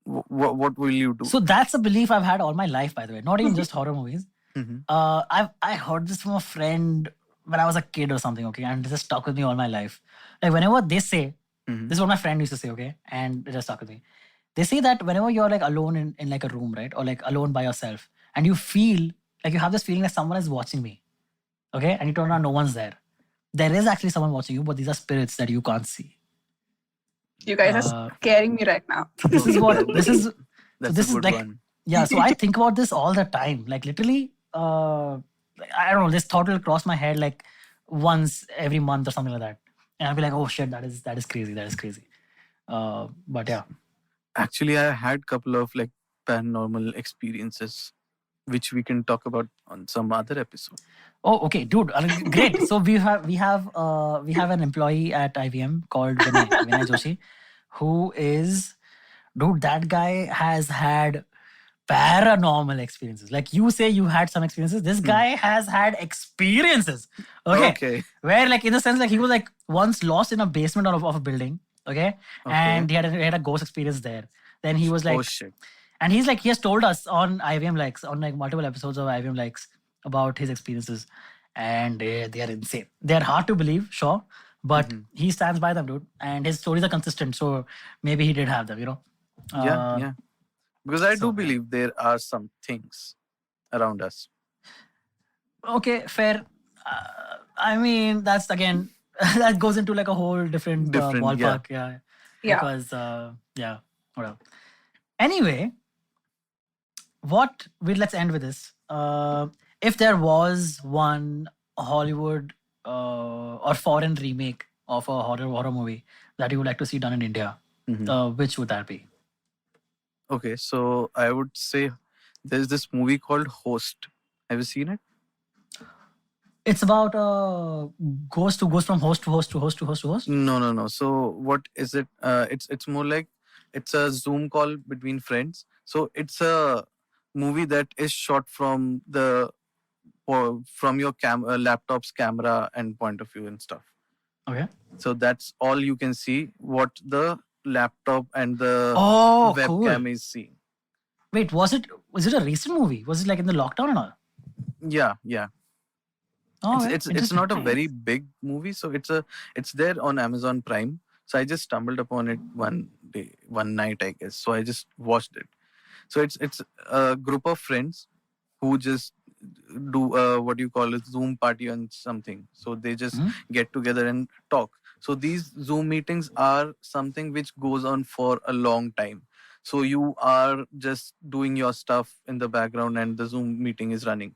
what will you do? So that's a belief I've had all my life, by the way. Not even just horror movies. Mhm. I heard this from a friend when I was a kid or something, okay, and this has stuck with me all my life. Like whenever they say, Mhm. this is what my friend used to say, okay, and it just stuck with me. They say that whenever you're like alone in like a room, right, or like alone by yourself, and you feel like you have this feeling that someone is watching me, okay, and you turn around, no one's there. There is actually someone watching you, but these are spirits that you can't see. You guys are scaring me right now. This is what this is. That's this a is good like one. yeah. So I think about this all the time. Like literally, I don't know. This thought will cross my head like once every month or something like that, and I'll be like, oh shit, that is crazy. That is crazy. But yeah. Actually, I had couple of like paranormal experiences, which we can talk about on some other episode. Oh, okay, dude. Great. So we have an employee at IVM called Vinay Joshi, who is, dude. That guy has had paranormal experiences. Like you say, you had some experiences. This guy has had experiences. Okay. Where like in the sense like he was like once lost in a basement of a building. Okay. And he had a ghost experience there. Then he was like, oh shit. And he has told us on IVM Likes, on like multiple episodes of IVM Likes about his experiences. And they are insane. They're hard to believe, sure. But he stands by them, dude. And his stories are consistent. So maybe he did have them, Yeah. Because I so, do believe there are some things around us. Okay, fair. I mean, that's again, that goes into like a whole different ballpark. Yeah. Because, whatever. Anyway, let's end with this. If there was one Hollywood or foreign remake of a horror movie that you would like to see done in India, which would that be? Okay, so I would say there's this movie called Host, Have you seen it? It's about ghost who goes from host to host to host to host to host. No. So what is it? It's more like it's a Zoom call between friends. So it's a movie that is shot from your laptop's camera and point of view and stuff. Okay. So that's all you can see what the laptop and the Oh, webcam cool. is seeing. Wait, was it a recent movie? Was it like in the lockdown and all? Yeah. Oh, It's not a very big movie, so it's there on Amazon Prime. So I just stumbled upon it one night, I guess. So I just watched it. So it's a group of friends who just do what you call a Zoom party on something. So they just get together and talk. So these Zoom meetings are something which goes on for a long time. So you are just doing your stuff in the background and the Zoom meeting is running.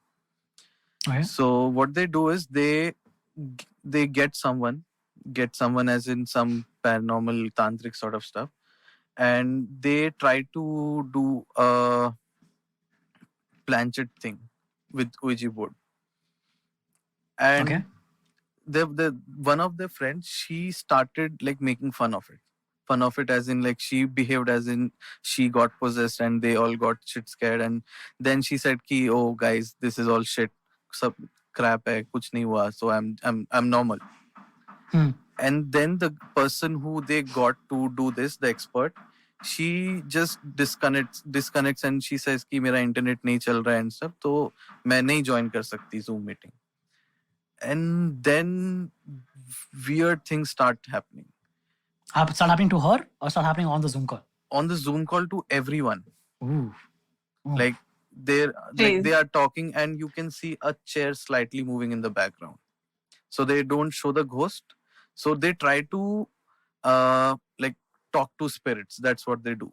Okay. So what they do is they get someone as in some paranormal tantric sort of stuff, and they try to do a planchette thing with Ouija board. And Okay. the one of the friends, she started like making fun of it as in like she behaved as in she got possessed and they all got shit scared, and then she said ki, oh guys, this is all shit, sab crap hai, kuch nahi hua, so I'm normal. And then the person who they got to do this, the expert, she just disconnects and she says कि मेरा internet नहीं चल रहा है and stuff, तो मैं नहीं join कर सकती Zoom meeting. And then weird things start happening. Start happening to her or start happening on the Zoom call? On the Zoom call to everyone. Ooh. Like they are talking and you can see a chair slightly moving in the background. So they don't show the ghost. So they try to like talk to spirits. That's what they do.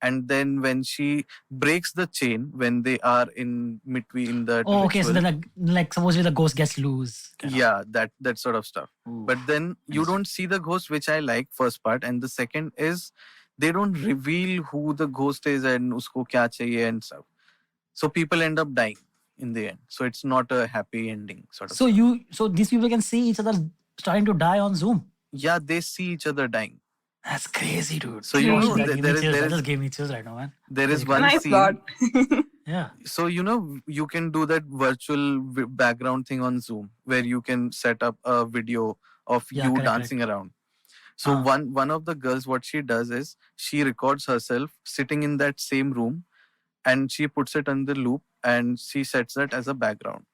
And then when she breaks the chain, when they are in between the Oh, okay. So ritual, then like supposedly the ghost gets loose. yeah, that sort of stuff. Ooh. But then you don't see the ghost, which I like, first part. And the second is they don't reveal who the ghost is and usko kya chahiye and stuff. So people end up dying in the end. So it's not a happy ending sort of So stuff. so these people can see each other starting to die on Zoom. Yeah, they see each other dying. That's crazy, dude. So you know that just gave me chills right now, man. There is one nice scene. plot. Yeah. So you can do that virtual background thing on Zoom where you can set up a video of you dancing around. So one of the girls, what she does is she records herself sitting in that same room and she puts it on the loop and she sets that as a background.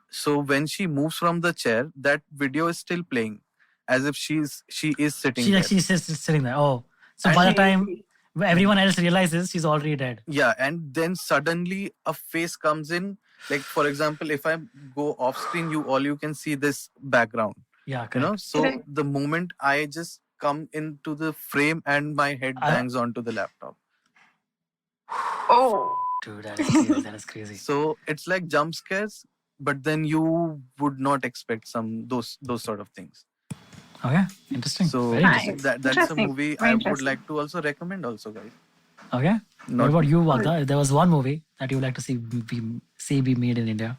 So when she moves from the chair, that video is still playing as if she is sitting there. She's sitting there. Oh. So by the time everyone else realizes, she's already dead. Yeah, and then suddenly a face comes in. Like, for example, if I go off screen, you can see this background. Yeah, correct. So the moment I just come into the frame and my head bangs onto the laptop. Oh. Dude, that is crazy. That is crazy. So it's like jump scares, but then you would not expect those sort of things. Okay, interesting. So very interesting. That's a movie I would like to also recommend also, guys. Okay. What about you, Vagdha? If there was one movie that you would like to see be made in India?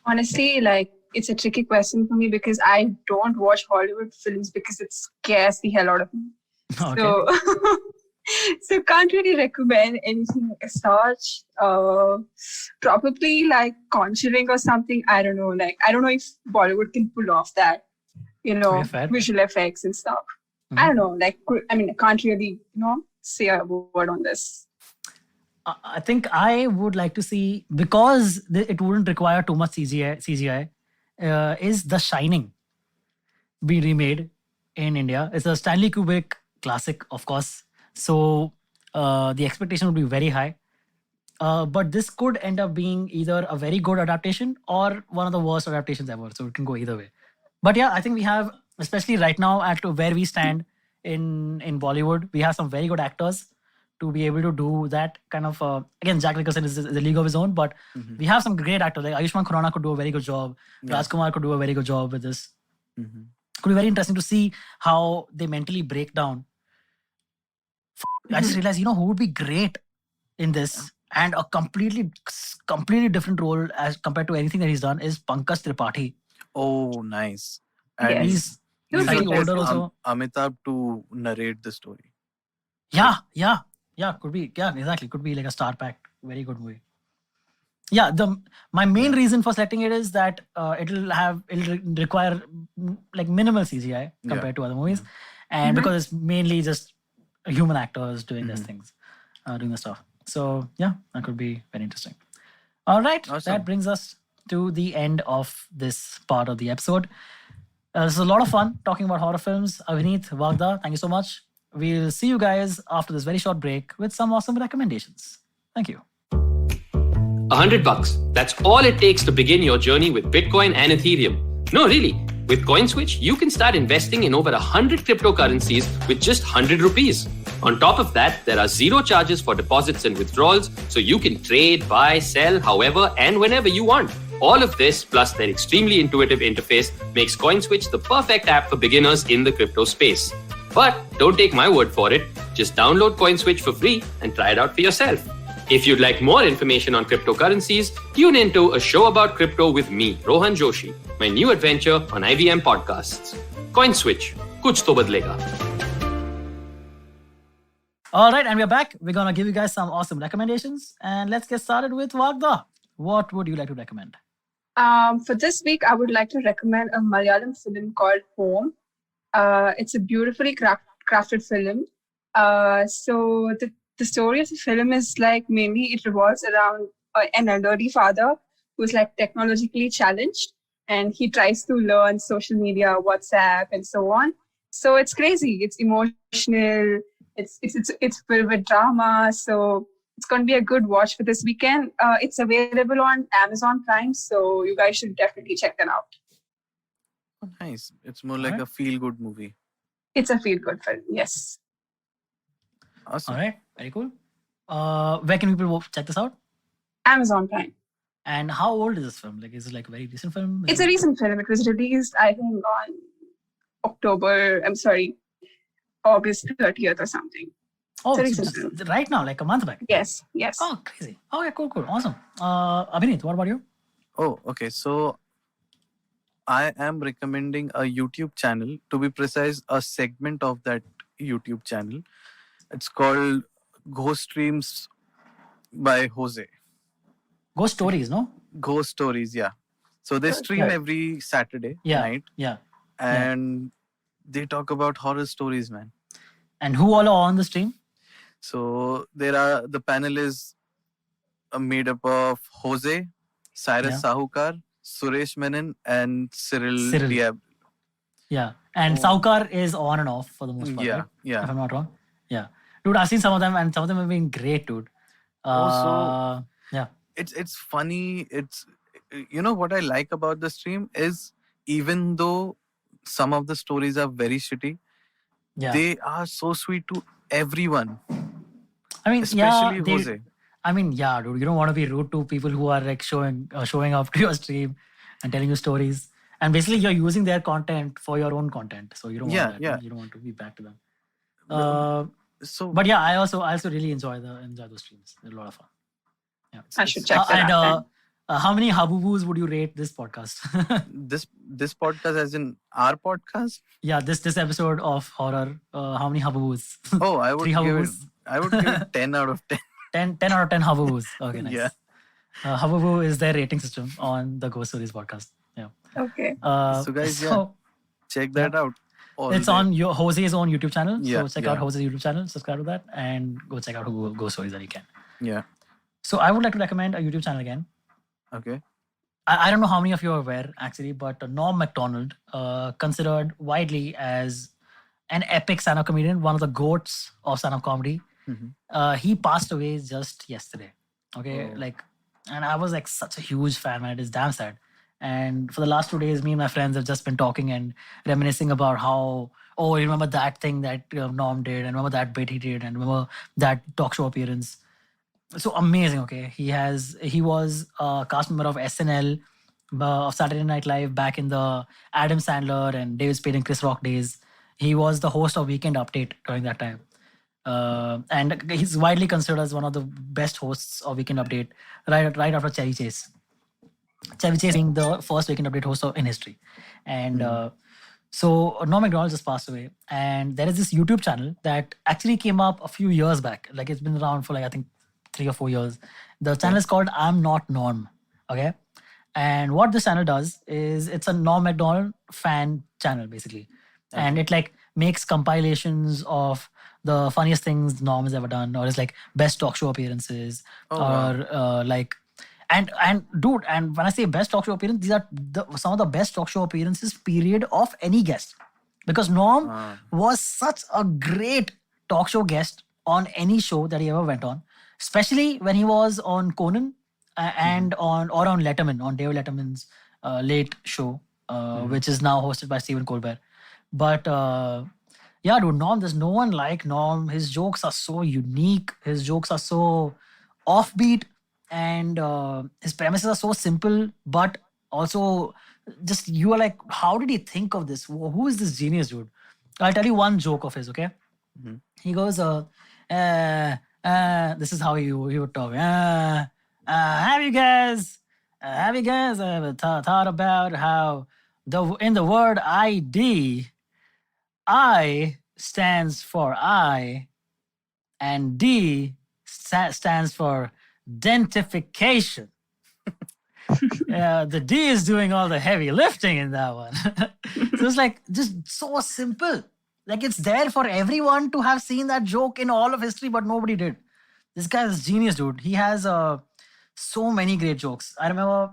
Honestly, like, it's a tricky question for me because I don't watch Hollywood films because it scares the hell out of me. Okay. So can't really recommend anything as such. Probably like Conjuring or something. I don't know. Like, I don't know if Bollywood can pull off that, visual effects and stuff. Mm-hmm. I don't know. Like, I mean, I can't really, say a word on this. I think I would like to see, because it wouldn't require too much CGI, is The Shining be remade in India. It's a Stanley Kubrick classic, of course. So the expectation would be very high. But this could end up being either a very good adaptation or one of the worst adaptations ever. So it can go either way. But yeah, I think we have, especially right now at where we stand in Bollywood, we have some very good actors to be able to do that kind of... again, Jack Nicholson is a league of his own, but we have some great actors. Like Ayushmann Khurrana could do a very good job. Yeah. Rajkumar could do a very good job with this. Mm-hmm. It could be very interesting to see how they mentally break down. I just realized, who would be great in this? And a completely different role as compared to anything that he's done is Pankaj Tripathi. Oh, nice. And Yes. He's He was slightly impressive. older also. Amitabh to narrate the story. Yeah, could be. Yeah, exactly. Could be like a star packed, very good movie. Yeah, my main reason for selecting it is that it'll require like minimal CGI compared to other movies, and because it's mainly just human actors doing these things, doing the stuff. So yeah, that could be very interesting. All right, that brings us to the end of this part of the episode. This is a lot of fun talking about horror films. Abhineet, Vagdha, thank you so much. We'll see you guys after this very short break with some awesome recommendations. Thank you. $100. That's all it takes to begin your journey with Bitcoin and Ethereum. No, really. With CoinSwitch, you can start investing in over 100 cryptocurrencies with just 100 rupees. On top of that, there are zero charges for deposits and withdrawals, so you can trade, buy, sell, however and whenever you want. All of this, plus their extremely intuitive interface, makes CoinSwitch the perfect app for beginners in the crypto space. But don't take my word for it. Just download CoinSwitch for free and try it out for yourself. If you'd like more information on cryptocurrencies, tune into a show about crypto with me, Rohan Joshi, my new adventure on IVM podcasts. CoinSwitch, kuch to badlega. All right, and we're back. We're going to give you guys some awesome recommendations. And let's get started with Vagdha. What would you like to recommend? For this week, I would like to recommend a Malayalam film called Home. It's a beautifully crafted film. So the story of the film is like mainly it revolves around an elderly father who's like technologically challenged, and he tries to learn social media, WhatsApp, and so on. So it's crazy. It's emotional. It's filled with drama. So it's going to be a good watch for this weekend. It's available on Amazon Prime, so you guys should definitely check that out. Oh, nice. It's more like a feel-good movie. It's a feel-good film, yes. Awesome. All right, very cool. Where can people check this out? Amazon Prime. And how old is this film? Like, is it like a very recent film? It's a recent film. It was released, I think, on August 30th or something. Oh, right now, like a month back? Yes. Oh, crazy. Oh, yeah, cool. Awesome. Abhineet, what about you? Oh, okay. So I am recommending a YouTube channel. To be precise, a segment of that YouTube channel. It's called Ghost Streams by Hoezaay. Ghost Stories, no? Ghost Stories, yeah. So they stream every Saturday night. Yeah. And they talk about horror stories, man. And who all are on the stream? So the panel is made up of Hoezaay, Cyrus Sahukar, Suresh Menon, and Cyril Diab. Yeah. And Sahukar is on and off for the most part. Right? Yeah. If I'm not wrong. Yeah. Dude, I've seen some of them and some of them have been great, dude. It's funny. It's what I like about the stream is even though some of the stories are very shitty, they are so sweet to everyone. I mean, especially Hoezaay. I mean, dude, you don't want to be rude to people who are like showing up to your stream and telling you stories. And basically, you're using their content for your own content, so you don't want that. You don't want to be back to them. But I also really enjoy those streams. They're a lot of fun. Yeah. I should check that out. How many habubus would you rate this podcast? this podcast, as in our podcast? Yeah, this episode of horror. How many habubus? Oh, I would give it 10 out of 10. 10 out of 10 habubus. Okay, nice. Yeah. Habubu is their rating system on the Ghost Stories podcast. Yeah. Okay. So guys, check that out. It's on your Hoezaay's own YouTube channel. So check out Hoezaay's YouTube channel, subscribe to that, and go check out Ghost Stories that you can. Yeah. So I would like to recommend a YouTube channel again. Okay. I don't know how many of you are aware, actually, but Norm Macdonald, considered widely as an epic stand-up comedian, one of the goats of stand-up comedy. Mm-hmm. He passed away just yesterday. Okay, and I was like such a huge fan, man. It is damn sad. And for the last 2 days, me and my friends have just been talking and reminiscing about how, you remember that thing that Norm did, and remember that bit he did, and remember that talk show appearance. So amazing, okay? He was a cast member of SNL, of Saturday Night Live back in the Adam Sandler and David Spade and Chris Rock days. He was the host of Weekend Update during that time. And he's widely considered as one of the best hosts of Weekend Update, right after Chevy Chase. Chevy Chase being the first Weekend Update host in history. And so Norm Macdonald just passed away. And there is this YouTube channel that actually came up a few years back. Like it's been around for I think 3 or 4 years. The channel is called I'm Not Norm. Okay. And what this channel does is it's a Norm Macdonald fan channel basically. And it makes compilations of the funniest things Norm has ever done, or it's best talk show appearances, and dude, and when I say best talk show appearance, these are some of the best talk show appearances period of any guest, because Norm was such a great talk show guest on any show that he ever went on, especially when he was on Conan and on Letterman, on David Letterman's late show, which is now hosted by Stephen Colbert. But yeah, dude, Norm, there's no one like Norm. His jokes are so unique. His jokes are so offbeat, and his premises are so simple, but also just you are like, how did he think of this? Who is this genius, dude? I'll tell you one joke of his, okay? He goes, this is how he would talk. Have you guys ever thought about how in the word ID, I stands for I, and D stands for dentification. The D is doing all the heavy lifting in that one. So it's just so simple. It's there for everyone to have seen that joke in all of history, but nobody did. This guy is genius, dude. He has so many great jokes. I remember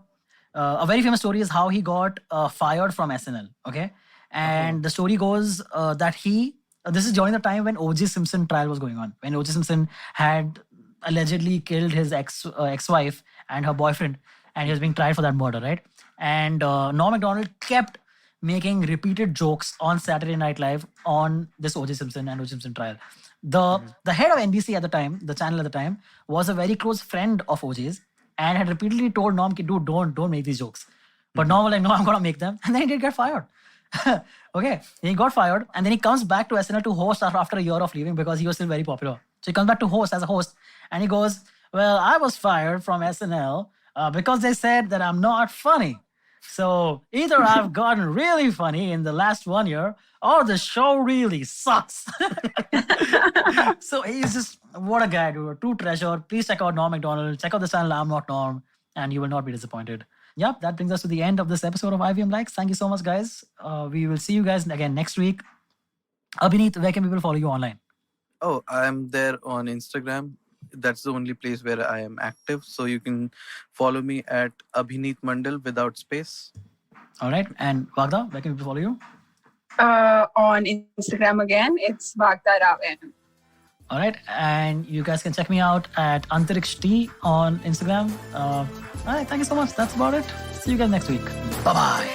a very famous story is how he got fired from SNL. Okay. And the story goes that this is during the time when O.J. Simpson trial was going on, when O.J. Simpson had allegedly killed his ex-wife and her boyfriend, and he was being tried for that murder, right? And Norm Macdonald kept making repeated jokes on Saturday Night Live on this O.J. Simpson and O.J. Simpson trial. The head of NBC at the time, the channel at the time, was a very close friend of O.J.'s and had repeatedly told Norm, dude, don't make these jokes. But Norm was like, no, I'm going to make them. And then he did get fired. Okay, he got fired, and then he comes back to SNL to host after a year of leaving because he was still very popular. So he comes back to host as a host, and he goes, well, I was fired from SNL because they said that I'm not funny. So either I've gotten really funny in the last 1 year, or the show really sucks. So he's just, what a guy, dude. A true treasure. Please check out Norm Macdonald. Check out the channel I'm Not Norm, and you will not be disappointed. Yep, that brings us to the end of this episode of IVM Likes. Thank you so much, guys. We will see you guys again next week. Abhineet, where can people follow you online? Oh, I'm there on Instagram. That's the only place where I am active. So you can follow me at Abhineet Mandal without space. All right. And Vagdha, where can people follow you? On Instagram again, it's Vagdha Rao. All right. And you guys can check me out at Antariksh on Instagram. All right. Thank you so much. That's about it. See you guys next week. Bye-bye.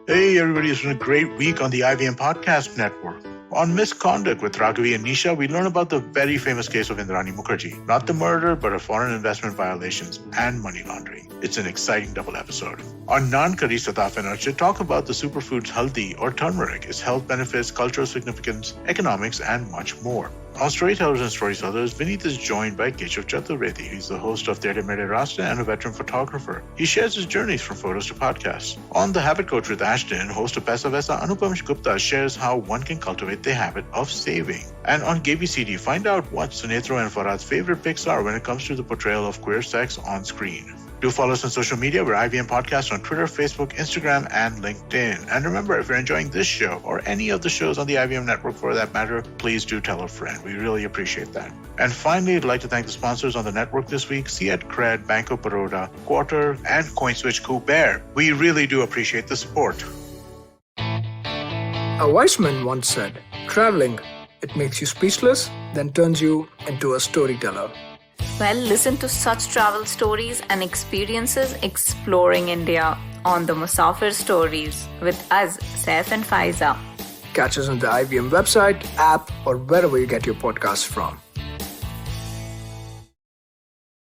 Hey, everybody. It's been a great week on the IVM Podcast Network. On Misconduct with Raghavi and Nisha, we learn about the very famous case of Indrani Mukherjee. Not the murder, but of foreign investment violations and money laundering. It's an exciting double episode. On Non-Kari, Sataf and Archit talk about the superfoods haldi or turmeric, its health benefits, cultural significance, economics, and much more. On Storytellers and Storytellers, Vineet is joined by Keshav Chaturvedi. He's the host of Tere Mere Rasta and a veteran photographer. He shares his journeys from photos to podcasts. On The Habit Coach with Ashton, host of Paisa Vaisa, Anupam Gupta shares how one can cultivate the habit of saving. And on GabyCD, find out what Sunetro and Farad's favorite picks are when it comes to the portrayal of queer sex on screen. Do follow us on social media. We're IVM Podcast on Twitter, Facebook, Instagram, and LinkedIn. And remember, if you're enjoying this show or any of the shows on the IVM network for that matter, please do tell a friend. We really appreciate that. And finally, I'd like to thank the sponsors on the network this week, Fiat Cred, Banco Baroda, Quarter, and CoinSwitch Kuber. We really do appreciate the support. A wise man once said, traveling, it makes you speechless, then turns you into a storyteller. Well, listen to such travel stories and experiences exploring India on the Musafir Stories with us, Saif and Faiza. Catch us on the IVM website, app, or wherever you get your podcasts from.